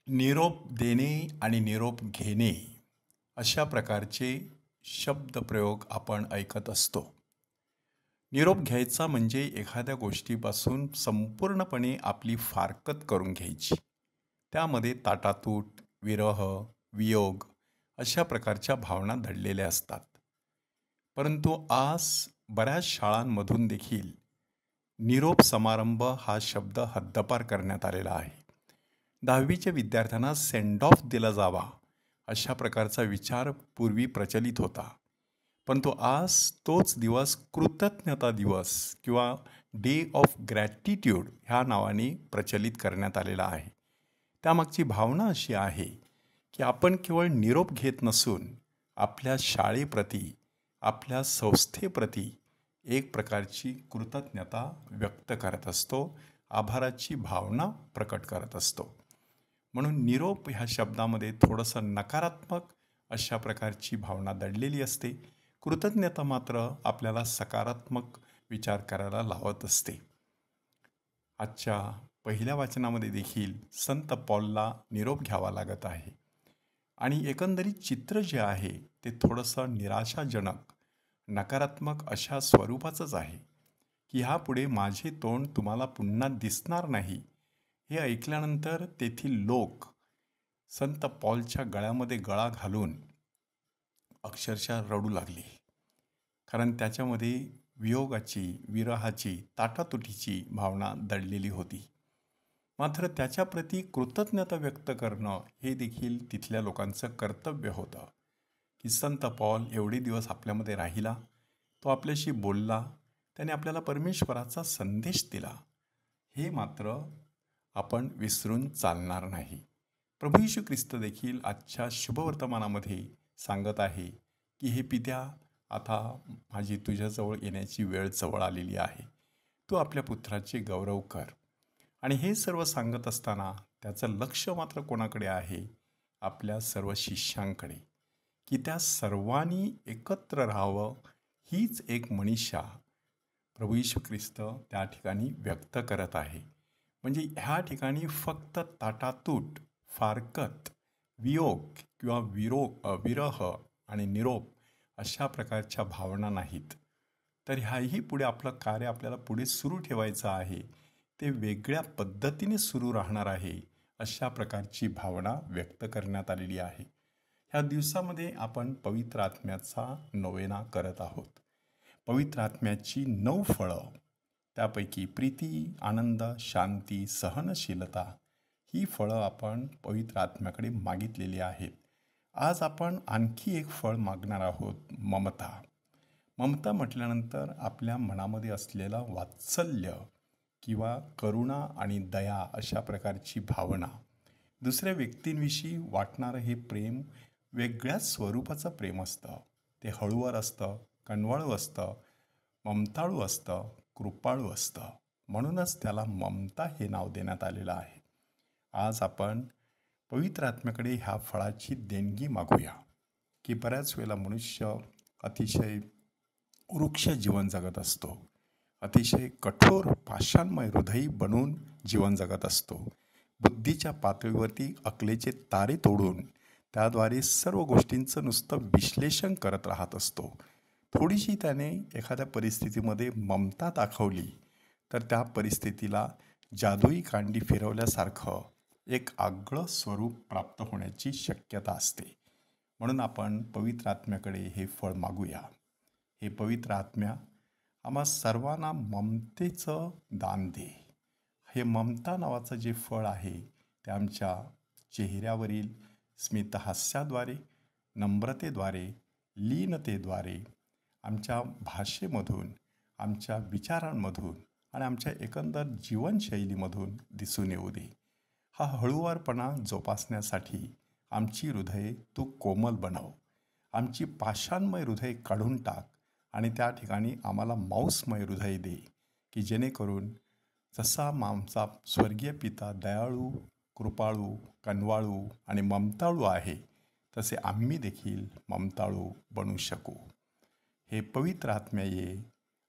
निरोप देणे आणि निरोप घेणे अशा प्रकारचे शब्दप्रयोग आपण ऐकत असतो. निरोप घ्यायचा म्हणजे एखाद्या गोष्टीपासून संपूर्णपणे आपली फारकत करून घ्यायची. त्यामध्ये ताटातूट, विरह, वियोग अशा प्रकारच्या भावना दडलेल्या असतात. परंतु आज बऱ्याच शाळांमधून देखील निरोप समारंभ हा शब्द हद्दपार करण्यात आलेला आहे. 10वीच्या विद्यार्थ्यांना सेंड ऑफ दिला जावा अशा प्रकारचा विचार पूर्वी प्रचलित होता. परंतु आज तोच दिवस कृतज्ञता दिवस किंवा डे ऑफ ग्रॅटिट्यूड ह्या नावाने प्रचलित करण्यात आलेला आहे. त्यामागची भावना अशी आहे की आपण केवळ निरोप घेत नसून आपल्या शाळेप्रती, आपल्या संस्थेप्रती एक प्रकारची कृतज्ञता व्यक्त करत असतो, आभाराची भावना प्रकट करत असतो. म्हणून निरोप ह्या शब्दामध्ये थोडंसं नकारात्मक अशा प्रकारची भावना दडलेली असते. कृतज्ञता मात्र आपल्याला सकारात्मक विचार करायला लावत असते. आजच्या पहिल्या वाचनामध्ये देखील संत पौलला निरोप घ्यावा लागत आहे आणि एकंदरीत चित्र जे आहे ते थोडंसं निराशाजनक, नकारात्मक अशा स्वरूपाचंच आहे की ह्यापुढे माझे तोंड तुम्हाला पुन्हा दिसणार नाही. हे ऐकल्यानंतर तेथील लोक संत पौलच्या गळ्यामध्ये गळा घालून अक्षरशः रडू लागले. कारण त्याच्यामध्ये वियोगाची, विरहाची, ताटातुटीची भावना दडलेली होती. मात्र त्याच्याप्रती कृतज्ञता व्यक्त करणं हे देखील तिथल्या लोकांचं कर्तव्य होतं की संत पौल एवढे दिवस आपल्यामध्ये राहिला, तो आपल्याशी बोलला, त्याने आपल्याला परमेश्वराचा संदेश दिला. हे मात्र आपण विसरून चालणार नाही. प्रभू येशू ख्रिस्त देखील आजच्या शुभवर्तमानामध्ये सांगत आहे की हे पित्या, आता माझी तुझ्याजवळ येण्याची वेळ जवळ आलेली आहे. तू आपल्या पुत्राचे गौरव कर. आणि हे सर्व सांगत असताना त्याचं लक्ष मात्र कोणाकडे आहे? आपल्या सर्व शिष्यांकडे, की त्या सर्वांनी एकत्र राहावं हीच एक मनीषा प्रभू येशू ख्रिस्त त्या ठिकाणी व्यक्त करत आहे. म्हणजे ह्या ठिकाणी फक्त ताटातूट, फारकत, वियोग किंवा विरह आणि निरोप अशा प्रकारच्या भावना नाहीत. तर ह्याही पुढे आपलं कार्य आपल्याला पुढे सुरू ठेवायचं आहे. ते वेगळ्या पद्धतीने सुरू राहणार आहे अशा प्रकारची भावना व्यक्त करण्यात आलेली आहे. ह्या दिवसामध्ये आपण पवित्र आत्म्याचा नोवेना करत आहोत. पवित्र आत्म्याची 9 फळं, त्यापैकी प्रीती, आनंद, शांती, सहनशीलता ही फळं आपण पवित्र आत्म्याकडे मागितलेली आहेत. आज आपण आणखी एक फळ मागणार आहोत, ममता. ममता म्हटल्यानंतर आपल्या मनामध्ये असलेलं वात्सल्य किंवा करुणा आणि दया अशा प्रकारची भावना, दुसऱ्या व्यक्तींविषयी वाटणारं हे प्रेम वेगळ्याच स्वरूपाचं प्रेम असतं. ते हळूवार असतं, कणवाळू असतं, ममताळू असतं, कृपाळू असतं. म्हणूनच त्याला ममता हे नाव देण्यात आलेलं आहे. आज आपण पवित्र आत्म्याकडे ह्या फळाची देणगी मागूया. की बऱ्याच वेळेला मनुष्य अतिशय वृक्ष जीवन जगत असतो, अतिशय कठोर पाषाणमय हृदयी बनून जीवन जगत असतो. बुद्धीच्या पातळीवरती अकलेचे तारे तोडून त्याद्वारे सर्व गोष्टींचं नुसतं विश्लेषण करत राहत असतो. थोडीशी त्याने एखाद्या परिस्थितीमध्ये ममता दाखवली तर त्या परिस्थितीला जादुई कांडी फिरवल्यासारखं एक आगळं स्वरूप प्राप्त होण्याची शक्यता असते. म्हणून आपण पवित्र आत्म्याकडे हे फळ मागूया. हे पवित्र आत्म्या, आम्हा सर्वांना ममतेचं दान दे. हे ममता नावाचं जे फळ आहे ते आमच्या चेहऱ्यावरील स्मितहास्याद्वारे, नम्रतेद्वारे, लीनतेद्वारे, आमच्या भाषेमधून, आमच्या विचारांमधून आणि आमच्या एकंदर जीवनशैलीमधून दिसून येऊ दे. हा हळूवारपणा जोपासण्यासाठी आमची हृदये तू कोमल बनव. आमची पाषाणमय हृदय काढून टाक आणि त्या ठिकाणी आम्हाला मांसमय हृदय दे, की जेणेकरून जसा आमचा स्वर्गीय पिता दयाळू, कृपाळू, कनवाळू आणि ममताळू आहे, तसे आम्ही देखील ममताळू बनू शकू. हे पवित्र आत्म्या ये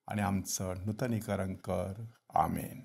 आणि आमचं नूतनीकरण कर. आमेन.